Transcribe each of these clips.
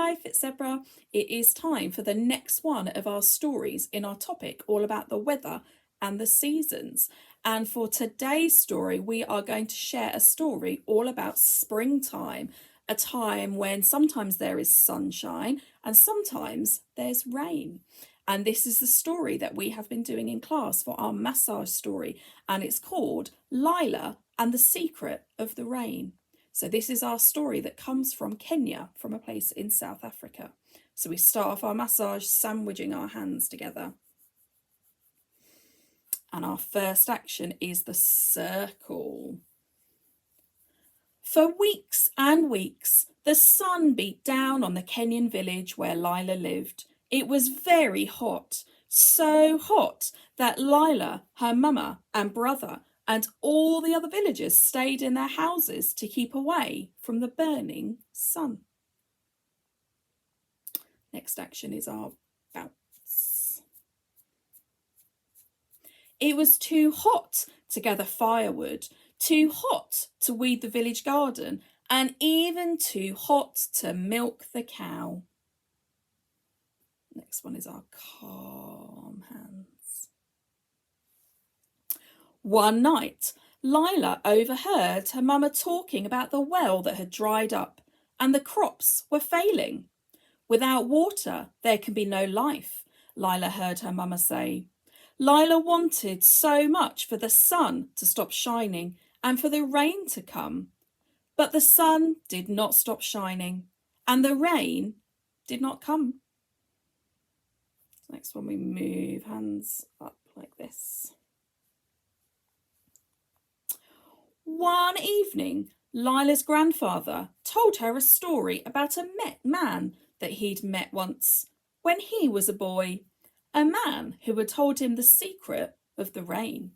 life, etc., it is time for the next one of our stories in our topic, all about the weather and the seasons. And for today's story, we are going to share a story all about springtime, a time when sometimes there is sunshine and sometimes there's rain. And this is the story that we have been doing in class for our massage story, and it's called Lila and the Secret of the Rain. So this is our story that comes from Kenya, from a place in South Africa. So we start off our massage sandwiching our hands together. And our first action is the circle. For weeks and weeks, the sun beat down on the Kenyan village where Lila lived. It was very hot, so hot that Lila, her mama and brother and all the other villagers stayed in their houses to keep away from the burning sun. Next action is our bounce. It was too hot to gather firewood, too hot to weed the village garden, and even too hot to milk the cow. Next one is our calm hands. One night, Lila overheard her mama talking about the well that had dried up and the crops were failing. Without water, there can be no life, Lila heard her mama say. Lila wanted so much for the sun to stop shining and for the rain to come. But the sun did not stop shining and the rain did not come. Next one, we move hands up like this. One evening, Lila's grandfather told her a story about a man that he'd met once when he was a boy, a man who had told him the secret of the rain.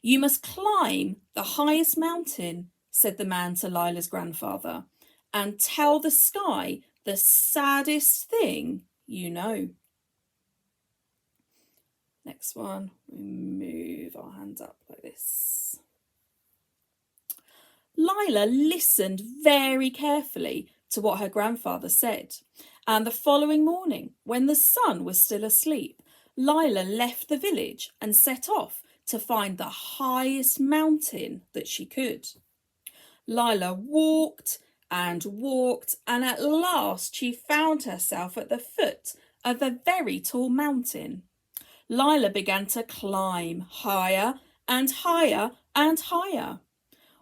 You must climb the highest mountain, said the man to Lila's grandfather, and tell the sky the saddest thing you know. Next one, we move our hands up like this. Lila listened very carefully to what her grandfather said, and the following morning, when the sun was still asleep, Lila left the village and set off to find the highest mountain that she could. Lila walked and walked, and at last she found herself at the foot of a very tall mountain. Lila began to climb higher and higher and higher.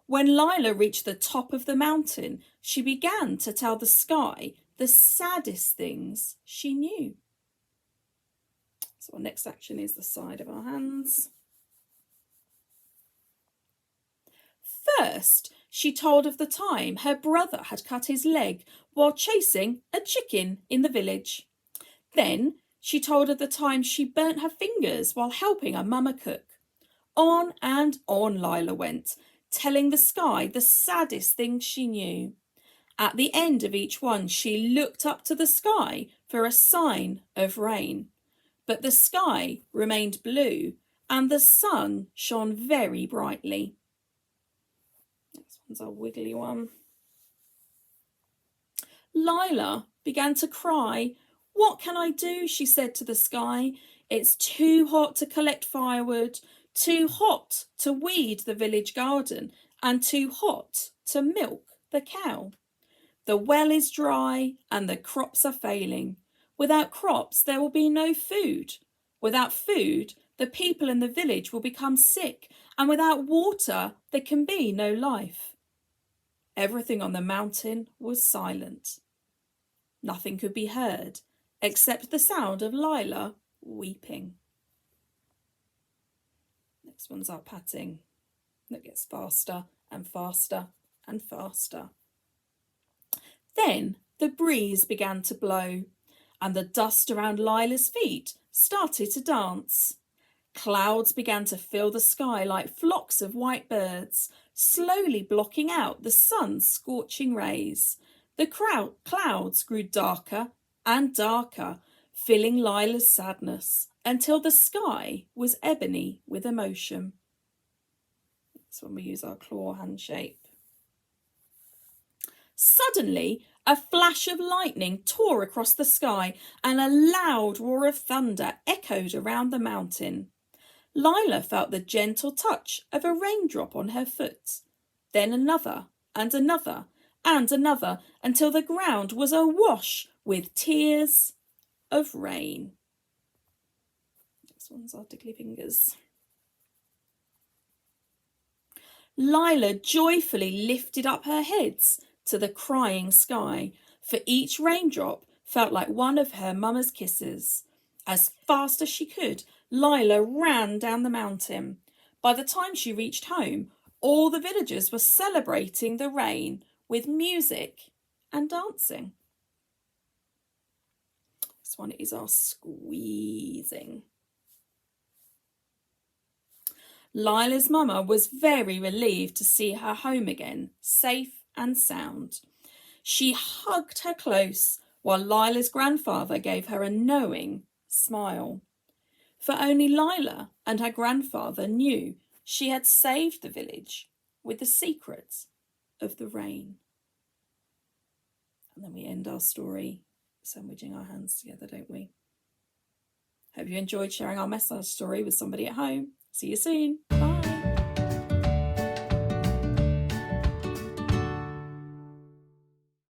When Lila reached the top of the mountain, she began to tell the sky the saddest things she knew. So our next action is the side of our hands. First, she told of the time her brother had cut his leg while chasing a chicken in the village. Then she told of the time she burnt her fingers while helping her mama cook. On and on Lila went, telling the sky the saddest things she knew. At the end of each one, she looked up to the sky for a sign of rain. But the sky remained blue and the sun shone very brightly. This one's a wiggly one. Lila began to cry. What can I do? She said to the sky. It's too hot to collect firewood, too hot to weed the village garden, and too hot to milk the cow. The well is dry and the crops are failing. Without crops, there will be no food. Without food, the people in the village will become sick, and without water, there can be no life. Everything on the mountain was silent. Nothing could be heard except the sound of Lila weeping. Next one's our patting. That gets faster and faster and faster. Then the breeze began to blow, and the dust around Lila's feet started to dance. Clouds began to fill the sky like flocks of white birds, slowly blocking out the sun's scorching rays. The clouds grew darker and darker, filling Lila's sadness until the sky was ebony with emotion. That's when we use our claw hand shape. Suddenly, a flash of lightning tore across the sky and a loud roar of thunder echoed around the mountain. Lila felt the gentle touch of a raindrop on her foot, then another and another and another, until the ground was awash with tears of rain. Next one's our Diggly Fingers. Lila joyfully lifted up her heads to the crying sky, for each raindrop felt like one of her mamma's kisses. As fast as she could, Lila ran down the mountain. By the time she reached home, all the villagers were celebrating the rain with music and dancing. This one is our squeezing. Lila's mama was very relieved to see her home again, safe and sound. She hugged her close while Lila's grandfather gave her a knowing smile. For only Lila and her grandfather knew she had saved the village with the secret of the rain. And then we end our story sandwiching our hands together, don't we? Hope you enjoyed sharing our message story with somebody at home. See you soon.